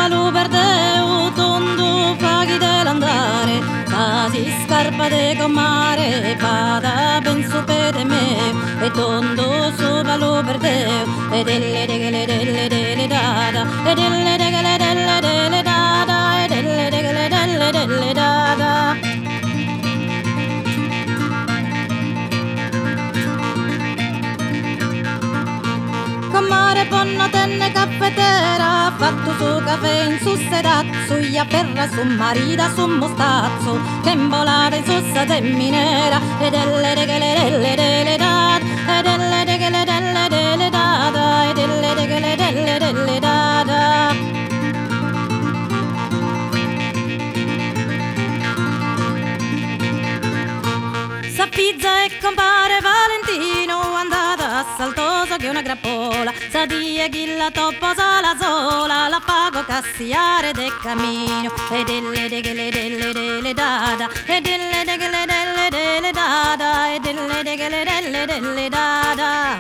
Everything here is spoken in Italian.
balu perdeu, tondo paghi dell'andare, si scarpa de comare, pada penso per me, e tondo su balu perdeu, e delle dada, e delle dada, e delle dada. Comare ponno tenne caffetera, fatto su caffè in su sedazzo, ia perra su marida su mostazzo, che imbolare su sa temminera, e delle delle dada, e delle delle dada, e delle delle dada. Sa pizza e compare Valentino, andata a Saltoso che una grappola, sa die chi la toppo sa la sola, la pago cassiare de cammino, e delle dada, e delle dada, e delle dada.